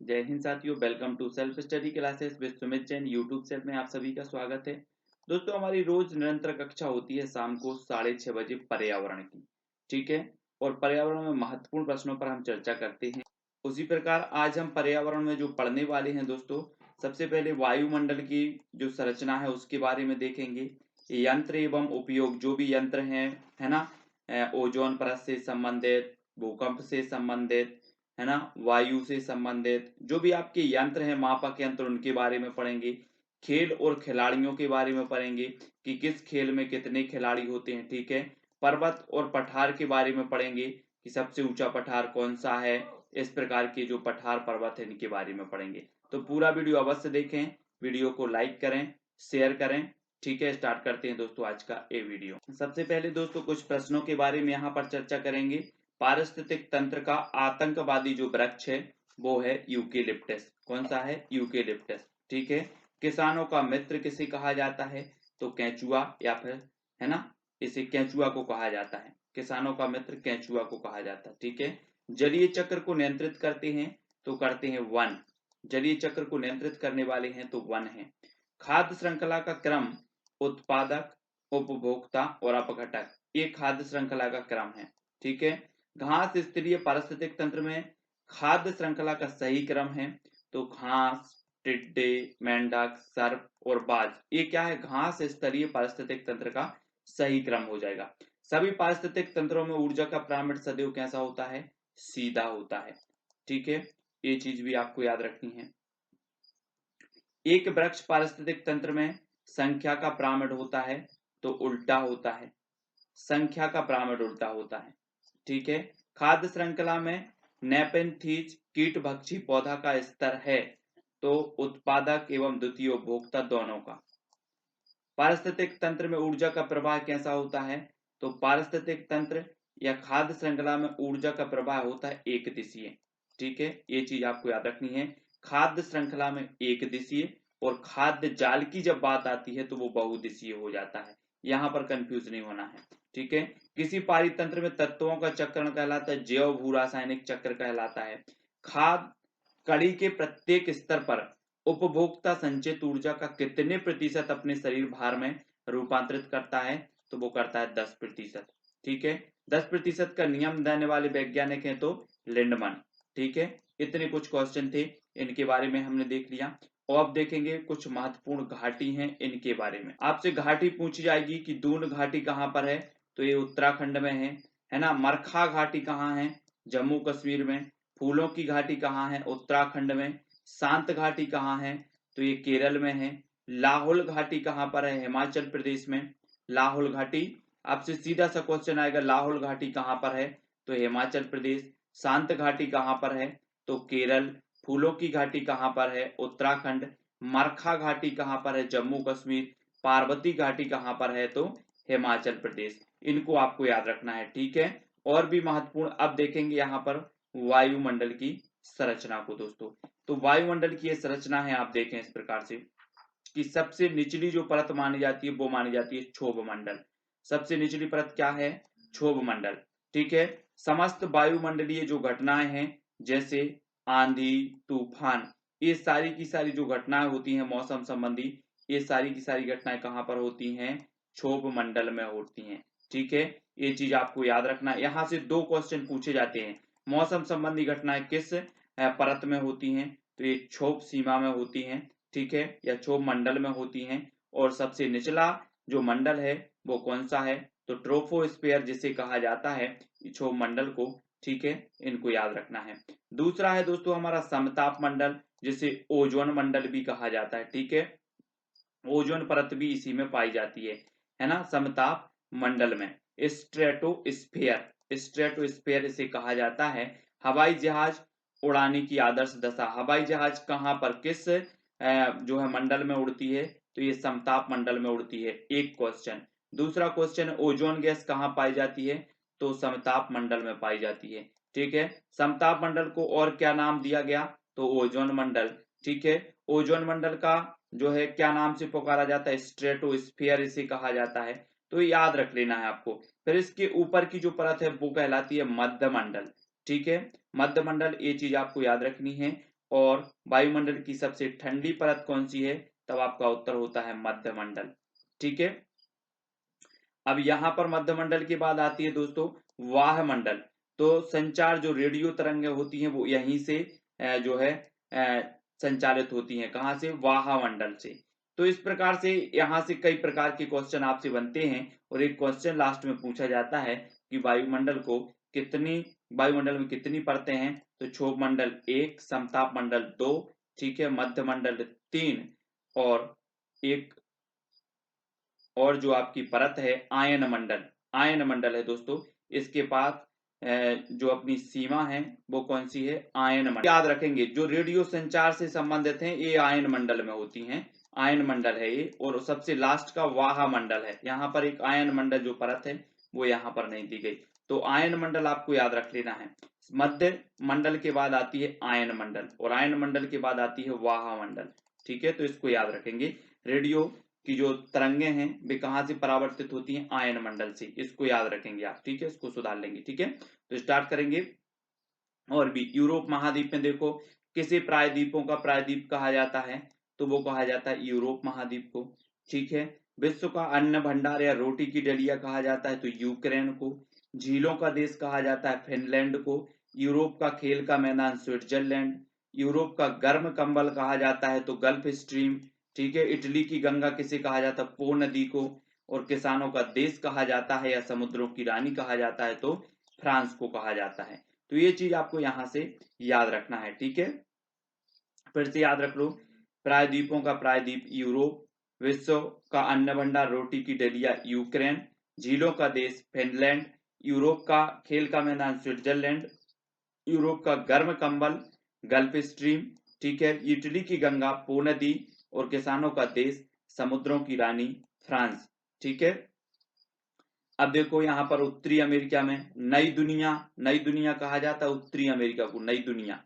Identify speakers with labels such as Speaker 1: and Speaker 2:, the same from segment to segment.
Speaker 1: जय हिंद साथियों, welcome to self study classes with Sumit Jain YouTube channel में आप सभी का स्वागत है। दोस्तों, हमारी रोज निरंतर कक्षा होती है शाम को 6:30 बजे पर्यावरण की। ठीक है, और पर्यावरण में महत्वपूर्ण प्रश्नों पर हम चर्चा करते हैं। उसी प्रकार आज हम पर्यावरण में जो पढ़ने वाले हैं दोस्तों, सबसे पहले वायुमंडल की जो संरचना है उसके बारे में देखेंगे। यंत्र एवं उपयोग, जो भी यंत्र हैं, है ना, ओजोन परत से संबंधित, भूकंप से संबंधित, है ना, वायु से संबंधित जो भी आपके यंत्र हैं, मापक यंत्र, उनके बारे में पढ़ेंगे। खेल और खिलाड़ियों के बारे में पढ़ेंगे कि किस खेल में कितने खिलाड़ी होते हैं। ठीक है, पर्वत और पठार के बारे में पढ़ेंगे कि सबसे ऊंचा पठार कौन सा है। इस प्रकार के जो पठार पर्वत है इनके बारे में पढ़ेंगे। तो पूरा वीडियो अवश्य देखें, वीडियो को लाइक करें, शेयर करें। ठीक है, स्टार्ट करते हैं दोस्तों आज का ये वीडियो। सबसे पहले दोस्तों कुछ प्रश्नों के बारे में यहाँ पर चर्चा करेंगे। पारिस्थितिक तंत्र का आतंकवादी जो वृक्ष है वो है यूकेलिप्टस। कौन सा है? यूकेलिप्टस। ठीक है, किसानों का मित्र किसे कहा जाता है? तो केंचुआ, या फिर, है ना, इसे केंचुआ को कहा जाता है। किसानों का मित्र केंचुआ को कहा जाता है। ठीक है, जलीय चक्र को नियंत्रित करते हैं तो करते हैं वन। जलीय चक्र को नियंत्रित करने वाले हैं तो वन है। खाद्य श्रृंखला का क्रम उत्पादक, उपभोक्ता और अपघटक, ये खाद्य श्रृंखला का क्रम है। ठीक है, घास स्तरीय पारिस्थितिक तंत्र में खाद्य श्रृंखला का सही क्रम है तो घास, टिड्डे, मेंढक, सर्प और बाज, ये क्या है? घास स्तरीय पारिस्थितिक तंत्र का सही क्रम हो जाएगा। सभी पारिस्थितिक तंत्रों में ऊर्जा का पिरामिड सदैव कैसा होता है? सीधा होता है। ठीक है, ये चीज भी आपको याद रखनी है। एक वृक्ष पारिस्थितिक तंत्र में संख्या का पिरामिड होता है तो उल्टा होता है। संख्या का पिरामिड उल्टा होता है। ठीक है, खाद्य श्रृंखला में नेपेंथीज कीट भक्षी पौधा का स्तर है तो उत्पादक एवं द्वितीय उपभोक्ता दोनों का। पारिस्थितिक तंत्र में ऊर्जा का प्रवाह कैसा होता है? तो पारिस्थितिक तंत्र या खाद्य श्रृंखला में ऊर्जा का प्रवाह होता है एक दिशीय। ठीक है, ये चीज आपको याद रखनी है। खाद्य श्रृंखला में एक दिशीय और खाद्य जाल की जब बात आती है तो वो बहुदिशीय हो जाता है। यहां पर कंफ्यूज नहीं होना है। ठीक है, किसी पारितंत्र में तत्वों का चक्रण कहलाता है, जैव भू रासायनिक चक्र कहलाता है। खाद कड़ी के प्रत्येक स्तर पर उपभोक्ता संचित ऊर्जा का कितने प्रतिशत अपने शरीर भार में रूपांतरित करता है? तो वो करता है 10%। ठीक है, 10% का नियम देने वाले वैज्ञानिक हैं तो लिंडमैन। ठीक है, इतने कुछ क्वेश्चन थे, इनके बारे में हमने देख लिया। और अब देखेंगे कुछ महत्वपूर्ण घाटी हैं, इनके बारे में आपसे घाटी पूछी जाएगी कि दून घाटी कहाँ पर है? तो ये उत्तराखंड में है ना। मरखा घाटी कहाँ है? जम्मू कश्मीर में। फूलों की घाटी कहाँ है? उत्तराखंड में। शांत घाटी कहाँ है? तो ये केरल में है। लाहौल घाटी कहाँ पर है? हिमाचल प्रदेश में। लाहौल घाटी, आपसे सीधा सा क्वेश्चन आएगा, लाहौल घाटी कहाँ पर है? तो हिमाचल प्रदेश। शांत घाटी कहाँ पर है? तो केरल। फूलों की घाटी कहाँ पर है? उत्तराखंड। मरखा घाटी कहाँ पर है? जम्मू कश्मीर। पार्वती घाटी कहाँ पर है? तो हिमाचल प्रदेश। इनको आपको याद रखना है। ठीक है, और भी महत्वपूर्ण अब देखेंगे यहाँ पर वायुमंडल की संरचना को दोस्तों। तो वायुमंडल की ये संरचना है, आप देखें इस प्रकार से कि सबसे निचली जो परत मानी जाती है वो मानी जाती है क्षोभ मंडल। सबसे निचली परत क्या है? क्षोभ मंडल। ठीक है, समस्त वायुमंडलीय जो घटनाएं हैं, जैसे आंधी, तूफान, ये सारी की सारी जो घटनाएं होती हैं मौसम संबंधी, ये सारी की सारी घटनाएं कहां पर होती हैं? क्षोभ मंडल में होती हैं। ठीक है, ये चीज आपको याद रखना है। यहां से दो क्वेश्चन पूछे जाते हैं, मौसम संबंधी घटनाएं किस परत में होती हैं? तो ये क्षोभ सीमा में होती हैं। ठीक है, या क्षोभ मंडल में होती हैं। और सबसे निचला जो मंडल है वो कौन सा है? तो ट्रोपोस्फियर जिसे कहा जाता है क्षोभ मंडल को। ठीक है, इनको याद रखना है। दूसरा है दोस्तों हमारा समताप मंडल, जिसे ओजोन मंडल भी कहा जाता है। ठीक है, ओजोन परत भी इसी में पाई जाती है ना, समताप मंडल में। स्ट्रेटोस्फेयर, स्ट्रेटोस्फेयर इसे कहा जाता है। हवाई जहाज उड़ाने की आदर्श दशा, हवाई जहाज कहाँ पर किस जो है मंडल में उड़ती है? तो ये समताप मंडल में उड़ती है। एक क्वेश्चन। दूसरा क्वेश्चन, ओजोन गैस कहाँ पाई जाती है? तो समताप मंडल में पाई जाती है। ठीक है, समताप मंडल को और क्या नाम दिया गया? तो ओजोन मंडल। ठीक है, ओजोन मंडल का जो है क्या नाम से पुकारा जाता है? स्ट्रेटोस्फियर इसे कहा जाता है। तो याद रख लेना है आपको। फिर इसके ऊपर की जो परत है वो कहलाती है मध्य मंडल। ठीक है, मध्य मंडल, ये चीज आपको याद रखनी है। और वायुमंडल की सबसे ठंडी परत कौन सी है, तब आपका उत्तर होता है मध्यमंडल। ठीक है, अब यहाँ पर मध्यमंडल के बाद आती है दोस्तों वायुमंडल। तो संचार जो रेडियो तरंगें होती हैं वो यहीं से जो है संचालित होती हैं, कहाँ से, वायुमंडल से। तो इस प्रकार से यहाँ से कई प्रकार के क्वेश्चन आपसे बनते हैं और एक क्वेश्चन लास्ट में पूछा जाता है कि वायुमंडल में कितनी परतें हैं, तो क्षोभ मंडल 1, समताप मंडल 2, ठीक है, मध्य मंडल 3 और एक और जो आपकी परत है आयन मंडल, आयन मंडल है दोस्तों। इसके पास जो अपनी सीमा है वो कौन सी है, आयन मंडल। याद रखेंगे जो रेडियो संचार से संबंधित हैं ये आयन मंडल में होती हैं, आयन मंडल है ये। और सबसे लास्ट का वाहा मंडल है, यहाँ पर एक आयन मंडल जो परत है वो यहाँ पर नहीं दी गई। तो आयन मंडल आपको याद रख लेना है। मध्य मंडल के बाद आती है आयन मंडल और आयन मंडल के बाद आती है वाहा मंडल। ठीक है, तो इसको याद रखेंगे। रेडियो की जो तरंगे हैं वे कहाँ से परावर्तित होती हैं, आयन मंडल से, इसको याद रखेंगे आप। ठीक है, इसको सुधार लेंगे। ठीक है, तो स्टार्ट करेंगे। और भी यूरोप महाद्वीप में देखो किसे प्रायद्वीपों का प्रायद्वीप कहा जाता है, तो वो कहा जाता है यूरोप महाद्वीप को। ठीक है, विश्व का अन्न भंडार या रोटी की डलिया कहा जाता है तो यूक्रेन को। झीलों का देश कहा जाता है फिनलैंड को। यूरोप का खेल का मैदान स्विट्जरलैंड। यूरोप का गर्म कंबल कहा जाता है तो गल्फ स्ट्रीम। ठीक है, इटली की गंगा किसे कहा जाता है, पो नदी को। और किसानों का देश कहा जाता है या समुद्रों की रानी कहा जाता है तो फ्रांस को कहा जाता है। तो ये चीज आपको यहां से याद रखना है। ठीक है, फिर से याद रख लो, प्रायद्वीपों का प्रायद्वीप यूरोप, विश्व का अन्न भंडार रोटी की डलिया यूक्रेन, झीलों का देश फिनलैंड, यूरोप का खेल का मैदान स्विट्जरलैंड, यूरोप का गर्म कंबल गल्फ स्ट्रीम। ठीक है, इटली की गंगा पो नदी और किसानों का देश समुद्रों की रानी फ्रांस। ठीक है, अब देखो यहाँ पर उत्तरी अमेरिका में नई दुनिया कहा जाता है उत्तरी अमेरिका को, नई दुनिया।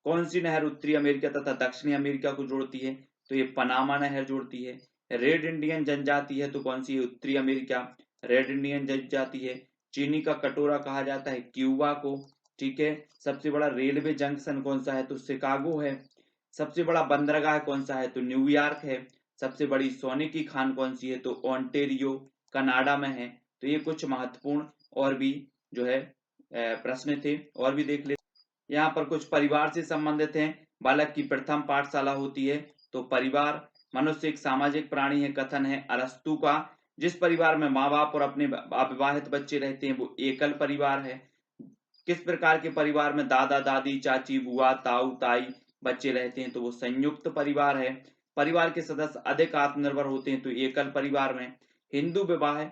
Speaker 1: कौन सी नहर उत्तरी अमेरिका तथा दक्षिणी अमेरिका को जोड़ती है, तो ये पनामा नहर जोड़ती है। रेड इंडियन जनजाति है तो कौन सी है, उत्तरी अमेरिका, रेड इंडियन जनजाति है। चीनी का कटोरा कहा जाता है क्यूबा को। ठीक है, सबसे बड़ा रेलवे जंक्शन कौन सा है, तो शिकागो है। सबसे बड़ा बंदरगाह कौन सा है, तो न्यूयॉर्क है। सबसे बड़ी सोने की खान कौन सी है, तो ओंटेरियो कनाडा में है। तो ये कुछ महत्वपूर्ण और भी जो है प्रश्न थे, और भी देख ले। यहाँ पर कुछ परिवार से संबंधित हैं। बालक की प्रथम पाठशाला होती है तो परिवार, मनुष्य एक सामाजिक प्राणी है, कथन है अरस्तु का। जिस परिवार में माँ बाप और अपने अविवाहित बच्चे रहते हैं वो एकल परिवार है। किस प्रकार के परिवार में दादा दादी चाची बुआ ताऊ ताई बच्चे रहते हैं, तो वो संयुक्त परिवार है। परिवार के सदस्य अधिक आत्मनिर्भर होते हैं तो एकल परिवार में। हिंदू विवाह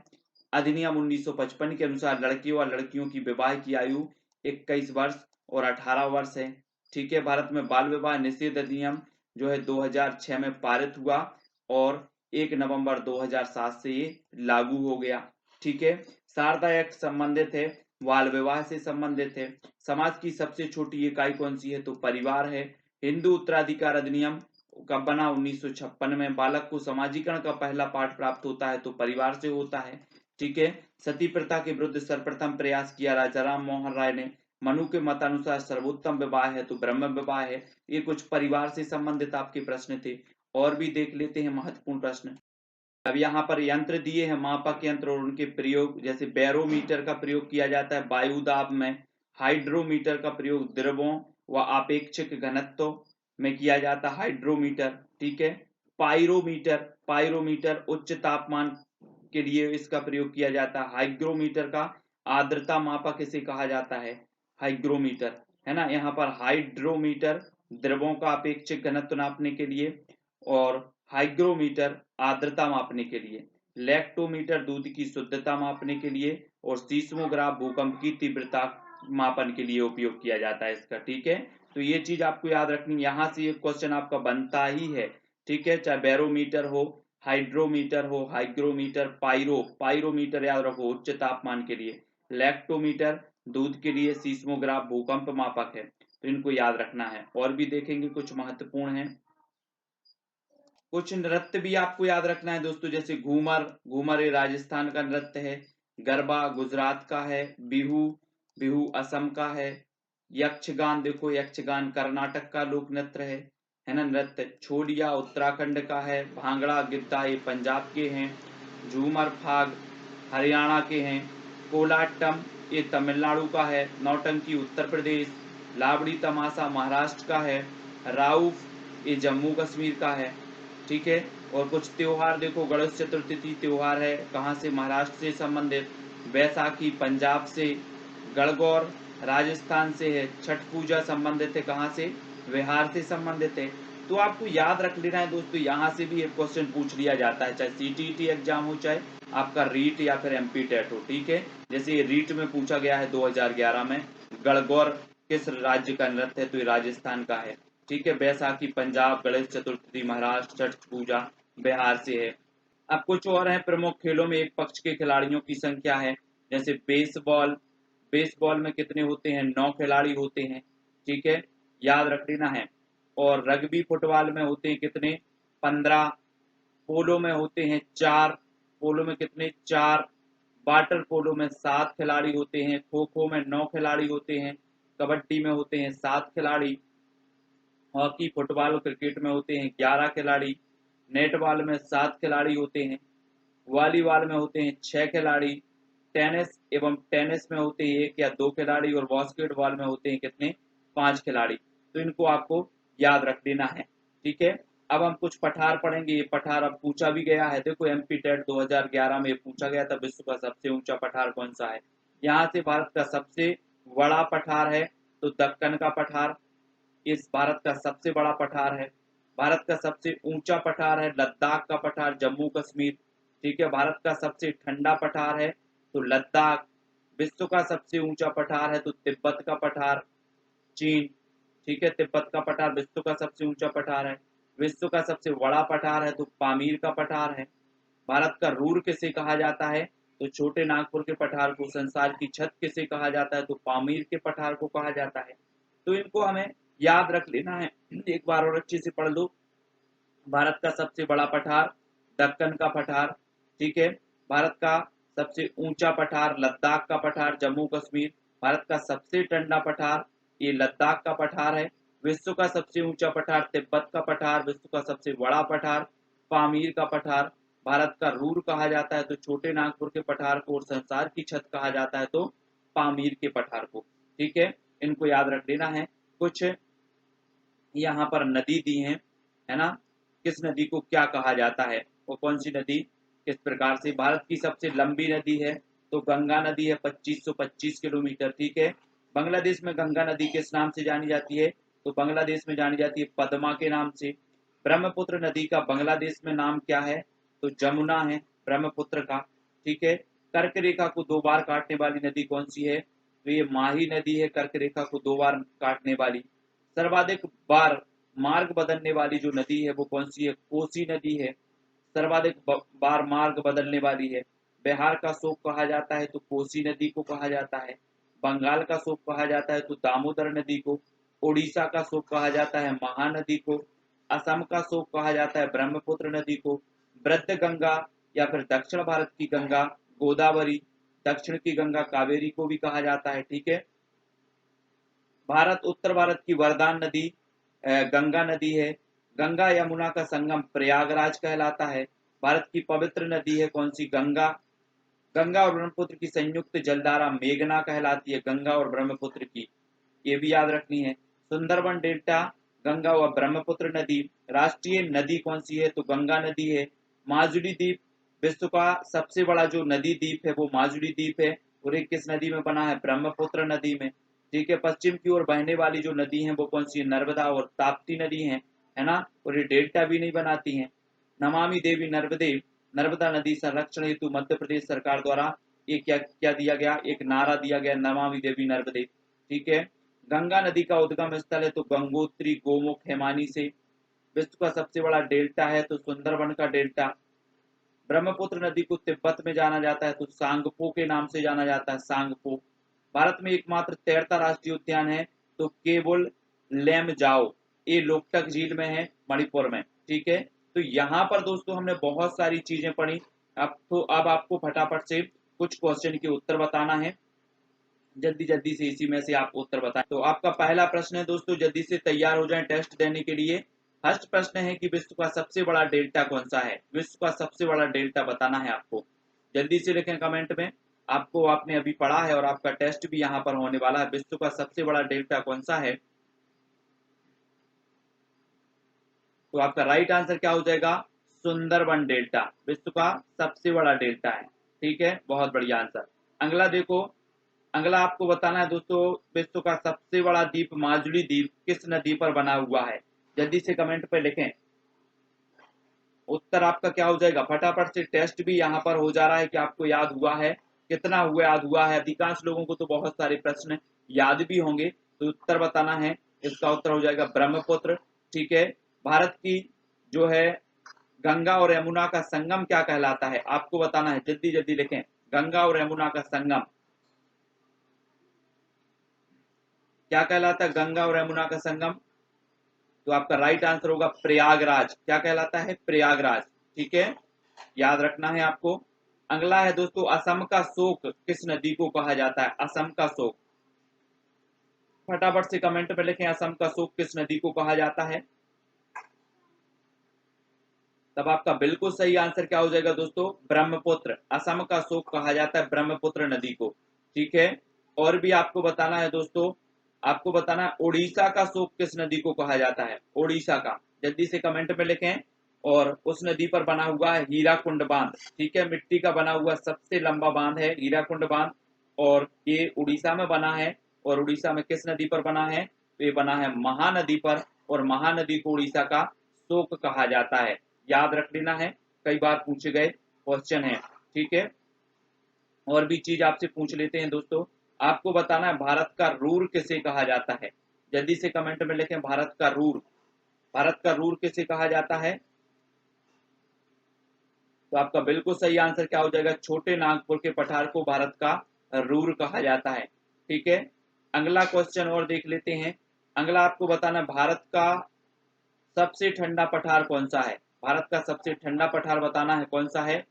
Speaker 1: अधिनियम 1955 के अनुसार लड़कियों और लड़कियों की विवाह की आयु 21 वर्ष और 18 वर्ष है। ठीक है, भारत में बाल विवाह निषेध अधिनियम जो है 2006 में पारित हुआ और 1 नवंबर 2007 से ये लागू हो गया। ठीक है, शारदा एक्ट संबंधित है, बाल विवाह से संबंधित है। समाज की सबसे छोटी इकाई कौन सी है, तो परिवार है। हिंदू उत्तराधिकार अधिनियम कब बना, 1956 में। बालक को समाजीकरण का पहला पाठ प्राप्त होता है तो परिवार से होता है। ठीक है, सती प्रथा के विरुद्ध सर्वप्रथम प्रयास किया राजा राम मोहन राय ने। मनु के मतानुसार सर्वोत्तम विवाह है तो ब्रह्म विवाह है। ये कुछ परिवार से संबंधित आपके प्रश्न थे, और भी देख लेते हैं महत्वपूर्ण प्रश्न। अब यहाँ पर यंत्र दिए हैं, मापक यंत्र और उनके प्रयोग, जैसे बैरोमीटर का प्रयोग किया जाता है वायुदाब में। हाइड्रोमीटर का प्रयोग द्रवों व आपेक्षिक घनत्व में किया जाता है, हाइड्रोमीटर। ठीक है, पायरोमीटर, पायरोमीटर उच्च तापमान के लिए इसका प्रयोग किया जाता है। हाइग्रोमीटर का आर्द्रता मापक इसे कहा जाता है, हाइग्रोमीटर, है ना। यहाँ पर हाइड्रोमीटर द्रवों का अपेक्षिक घनत्व नापने के लिए और हाइग्रोमीटर आर्द्रता मापने के लिए। लैक्टोमीटर दूध की शुद्धता मापने के लिए और सीस्मोग्राफ भूकंप की तीव्रता मापन के लिए उपयोग किया जाता है इसका। ठीक है, तो ये चीज आपको याद रखनी, यहाँ से एक क्वेश्चन आपका बनता ही है। ठीक है, चाहे बैरोमीटर हो, हाइड्रोमीटर हो, हाइग्रोमीटर, पायरोमीटर याद रखो उच्च तापमान के लिए, लैक्टोमीटर दूध के लिए, सीस्मोग्राफ भूकंप मापक है, तो इनको याद रखना है। और भी देखेंगे कुछ महत्वपूर्ण है। कुछ नृत्य भी आपको याद रखना है दोस्तों, जैसे घूमर, घूमर ये राजस्थान का नृत्य है। गरबा गुजरात का है। बिहू, बिहू असम का है। यक्षगान, देखो यक्षगान कर्नाटक का लोक नृत्य है ना नृत्य। छोलिया उत्तराखंड का है। भांगड़ा गिद्दा ये पंजाब के हैं। झूमर फाग हरियाणा के हैं। कोलाटम ये तमिलनाडु का है। नौटंकी उत्तर प्रदेश। लावड़ी तमाशा महाराष्ट्र का है। राउफ ये जम्मू कश्मीर का है। ठीक है। और कुछ त्योहार देखो, गणेश चतुर्थी त्योहार है, कहाँ से, महाराष्ट्र से संबंधित। बैसाखी पंजाब से। गणगौर राजस्थान से है। छठ पूजा संबंधित है कहाँ से, बिहार से संबंधित है। तो आपको याद रख लेना है दोस्तों, यहाँ से भी एक क्वेश्चन पूछ लिया जाता है, चाहे सीटीईटी एग्जाम हो, चाहे आपका रीट या फिर एमपी टेट हो। ठीक है। जैसे रीट में पूछा गया है 2011 में, गणगौर किस राज्य का नृत्य है, तो ये राजस्थान का है। ठीक है। बैसाखी पंजाब, गणेश चतुर्थी महाराष्ट्र, छठ पूजा बिहार से है। अब कुछ और है, प्रमुख खेलों में एक पक्ष के खिलाड़ियों की संख्या है। जैसे बेसबॉल, बेसबॉल में कितने होते हैं, 9 खिलाड़ी होते हैं। ठीक है, याद रख लेना है। और रग्बी फुटबॉल में होते हैं कितने, 15। पोलो में होते हैं 4। पोलो में कितने, 4। वाटर पोलो में 7 खिलाड़ी होते हैं। खो खो में 9 खिलाड़ी होते हैं। कबड्डी में होते हैं 7 खिलाड़ी। हॉकी फुटबॉल और क्रिकेट में होते हैं 11 खिलाड़ी। नेटबॉल में 7 खिलाड़ी होते हैं। वॉलीबॉल में होते हैं 6 खिलाड़ी। टेनिस एवं टेनिस में होते हैं 1 या 2 खिलाड़ी। और बास्केटबॉल में होते हैं कितने, 5 खिलाड़ी। तो इनको आपको याद रख लेना है। ठीक है। अब हम कुछ पठार पढ़ेंगे। ये पठार अब पूछा भी गया है, देखो एमपी टेट 2011 में पूछा गया था, विश्व का सबसे ऊंचा पठार कौन सा है। यहाँ से भारत का सबसे बड़ा पठार है तो दक्कन का पठार इस भारत का सबसे बड़ा पठार है। भारत का सबसे ऊंचा पठार है लद्दाख का पठार, जम्मू कश्मीर। ठीक है। भारत का सबसे ठंडा पठार है तो लद्दाख। विश्व का सबसे ऊंचा पठार है तो तिब्बत का पठार, चीन। ठीक है। तिब्बत का पठार विश्व का सबसे ऊंचा पठार है। विश्व का सबसे बड़ा पठार है तो पामीर का पठार है। भारत का रूर किसे कहा जाता है, तो छोटे नागपुर के पठार को। संसार की छत किसे कहा जाता है, तो पामीर के पठार को कहा जाता है। तो इनको हमें याद रख लेना है। एक बार और अच्छे से पढ़ लो। भारत का सबसे बड़ा पठार दक्कन का पठार। ठीक है। भारत का सबसे ऊंचा पठार लद्दाख का पठार, जम्मू कश्मीर। भारत का सबसे ठंडा पठार ये लद्दाख का पठार है। विश्व का सबसे ऊंचा पठार तिब्बत का पठार। विश्व का सबसे बड़ा पठार पामीर का पठार। भारत का रूर कहा जाता है तो छोटे नागपुर के पठार को। और संसार की छत कहा जाता है तो पामीर के पठार को। ठीक है। इनको याद रख लेना है। कुछ यहाँ पर नदी दी है ना। किस नदी को क्या कहा जाता है, वो कौन सी नदी, किस प्रकार से। भारत की सबसे लंबी नदी है तो गंगा नदी है, 2525 किलोमीटर। ठीक है। बांग्लादेश में गंगा नदी किस नाम से जानी जाती है, तो बांग्लादेश में जानी जाती है पद्मा के नाम से। ब्रह्मपुत्र नदी का बांग्लादेश में नाम क्या है, तो जमुना है ब्रह्मपुत्र का। ठीक है। कर्क रेखा को 2 बार काटने वाली नदी कौन सी है, तो ये माही नदी है, कर्क रेखा को 2 बार काटने वाली। सर्वाधिक बार मार्ग बदलने वाली जो नदी है वो कौन सी है, कोसी नदी है, सर्वाधिक बार मार्ग बदलने वाली है। बिहार का शोक कहा जाता है तो कोसी नदी को कहा जाता है। बंगाल का शोक कहा जाता है तो दामोदर नदी को। उड़ीसा का शोक कहा जाता है महानदी को। असम का शोक कहा जाता है ब्रह्मपुत्र नदी को। वृद्ध गंगा या फिर दक्षिण भारत की गंगा गोदावरी, दक्षिण की गंगा कावेरी को भी कहा जाता है। ठीक है। भारत उत्तर भारत की वरदान नदी गंगा नदी है। गंगा यमुना का संगम प्रयागराज कहलाता है। भारत की पवित्र नदी है कौन सी, गंगा। गंगा और ब्रह्मपुत्र की संयुक्त जलधारा मेघना कहलाती है, गंगा और ब्रह्मपुत्र की, ये भी याद रखनी है। सुंदरबन डेल्टा गंगा व ब्रह्मपुत्र नदी। राष्ट्रीय नदी कौन सी है, तो गंगा नदी है। माजुली द्वीप विश्व का सबसे बड़ा जो नदी द्वीप है वो माजुली द्वीप है। और ये किस नदी में बना है, ब्रह्मपुत्र नदी में। ठीक है। पश्चिम की ओर बहने वाली जो नदी है वो कौन सी है, नर्मदा और ताप्ती नदी है ना। और ये डेल्टा भी नहीं बनाती है। नमामि देवी नर्मदे, नर्मदा नदी संरक्षण हेतु मध्य प्रदेश सरकार द्वारा ये क्या क्या दिया गया, एक नारा दिया गया, नमामि देवी नर्मदे। ठीक है। गंगा नदी का उद्गम स्थल है तो गंगोत्री गोमुख हेमानी से। विश्व का सबसे बड़ा डेल्टा है तो सुंदरबन का डेल्टा। ब्रह्मपुत्र नदी को तिब्बत में जाना जाता है तो सांगपो के नाम से जाना जाता है, सांगपो। भारत में एकमात्र तैरता राष्ट्रीय उद्यान है तो केबुल लेमजाओ, ये लोकटक झील में है मणिपुर में। ठीक है। तो यहाँ पर दोस्तों हमने बहुत सारी चीजें पढ़ी। अब आपको फटाफट से कुछ क्वेश्चन के उत्तर बताना है। जल्दी जल्दी से इसी में से आप उत्तर बताएं। तो आपका पहला प्रश्न है दोस्तों, जल्दी से तैयार हो जाएं टेस्ट देने के लिए। फर्स्ट प्रश्न है कि विश्व का सबसे बड़ा डेल्टा कौन सा है? विश्व का सबसे बड़ा डेल्टा बताना है आपको। जल्दी से लिखें कमेंट में। आपको आपने अभी पढ़ा है और आपका टेस्ट भी यहाँ पर होने वाला है। विश्व का सबसे बड़ा डेल्टा कौन सा है? तो आपका राइट आंसर क्या हो जाएगा? सुंदरबन डेल्टा विश्व का सबसे बड़ा डेल्टा है। ठीक है, बहुत बढ़िया आंसर। अगला देखो, अगला आपको बताना है दोस्तों, विश्व का सबसे बड़ा द्वीप माजुली द्वीप किस नदी पर बना हुआ है? जल्दी से कमेंट पे लिखें। उत्तर आपका क्या हो जाएगा? फटाफट से, टेस्ट भी यहाँ पर हो जा रहा है कि आपको याद हुआ है, कितना हुआ याद हुआ है। अधिकांश लोगों को तो बहुत सारे प्रश्न याद भी होंगे, तो उत्तर बताना है। इसका उत्तर हो जाएगा ब्रह्मपुत्र। ठीक है, भारत की जो है गंगा और यमुना का संगम क्या कहलाता है? आपको बताना है, जल्दी जल्दी लिखें। गंगा और यमुना का संगम क्या कहलाता है? गंगा और यमुना का संगम। तो आपका राइट आंसर होगा प्रयागराज। क्या कहलाता है? प्रयागराज। ठीक है, याद रखना है आपको। अगला है दोस्तों, असम का शोक किस नदी को कहा जाता है? असम का शोक, फटाफट से कमेंट में लिखें, असम का शोक किस नदी को कहा जाता है? तब आपका बिल्कुल सही आंसर क्या हो जाएगा दोस्तों? ब्रह्मपुत्र। असम का शोक कहा जाता है ब्रह्मपुत्र नदी को। ठीक है, और भी आपको बताना है दोस्तों, आपको बताना है उड़ीसा का शोक किस नदी को कहा जाता है? उड़ीसा का, जल्दी से कमेंट में लिखें। और उस नदी पर बना हुआ है हीराकुंड बांध। ठीक है, मिट्टी का बना हुआ सबसे लंबा बांध है हीराकुंड बांध, और ये उड़ीसा में बना है। और उड़ीसा में किस नदी पर बना है? तो ये बना है महानदी पर, और महानदी को उड़ीसा का शोक कहा जाता है। याद रख लेना है, कई बार पूछे गए क्वेश्चन है। ठीक है, और भी चीज आपसे पूछ लेते हैं दोस्तों। आपको बताना है भारत का रूर किसे कहा जाता है? जल्दी से कमेंट में लिखें, भारत का रूर। भारत का रूर किसे कहा जाता है? तो आपका बिल्कुल सही आंसर क्या हो जाएगा? छोटे नागपुर के पठार को भारत का रूर कहा जाता है। ठीक है, अगला क्वेश्चन और देख लेते हैं। अगला आपको बताना है भारत का सबसे ठंडा पठार कौन सा है? भारत का सबसे ठंडा पठार बताना है, कौन सा है?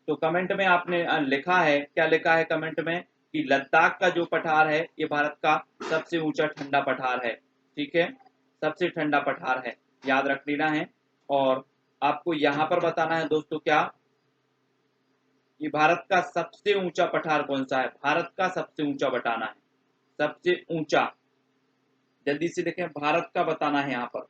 Speaker 1: तो कमेंट में आपने लिखा है, क्या लिखा है कमेंट में? कि लद्दाख का जो पठार है ये भारत का सबसे ऊंचा ठंडा पठार है। ठीक है, सबसे ठंडा पठार है, याद रख लेना है। और आपको यहाँ पर बताना है दोस्तों, क्या ये भारत का सबसे ऊंचा पठार कौन सा है? भारत का सबसे ऊंचा बताना है, सबसे ऊंचा। जल्दी से देखें, भारत का बताना है यहाँ पर।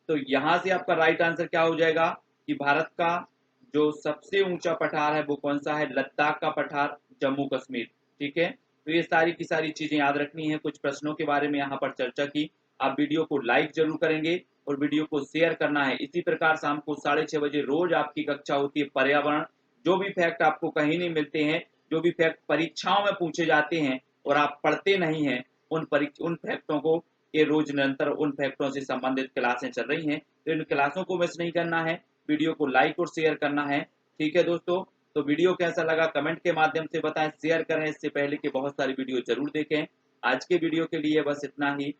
Speaker 1: तो यहां से आपका राइट आंसर क्या हो जाएगा? कि भारत का जो सबसे ऊंचा पठार है वो कौन सा है? लद्दाख का पठार, जम्मू कश्मीर। ठीक है, तो ये सारी की सारी चीजें याद रखनी है। कुछ प्रश्नों के बारे में यहाँ पर चर्चा की। आप वीडियो को लाइक जरूर करेंगे और वीडियो को शेयर करना है। इसी प्रकार शाम को 6:30 बजे रोज आपकी कक्षा होती है पर्यावरण। जो भी फैक्ट आपको कहीं नहीं मिलते हैं, जो भी फैक्ट परीक्षाओं में पूछे जाते हैं और आप पढ़ते नहीं हैं, उन फैक्टों को, ये रोज निरंतर उन फैक्टरों से संबंधित क्लासें चल रही हैं, तो इन क्लासों को मिस नहीं करना है। वीडियो को लाइक और शेयर करना है। ठीक है दोस्तों, तो वीडियो कैसा लगा कमेंट के माध्यम से बताएं, शेयर करें इससे पहले कि बहुत सारी वीडियो जरूर देखें। आज के वीडियो के लिए बस इतना ही।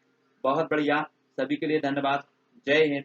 Speaker 1: बहुत बढ़िया, सभी के लिए धन्यवाद। जय हिंद।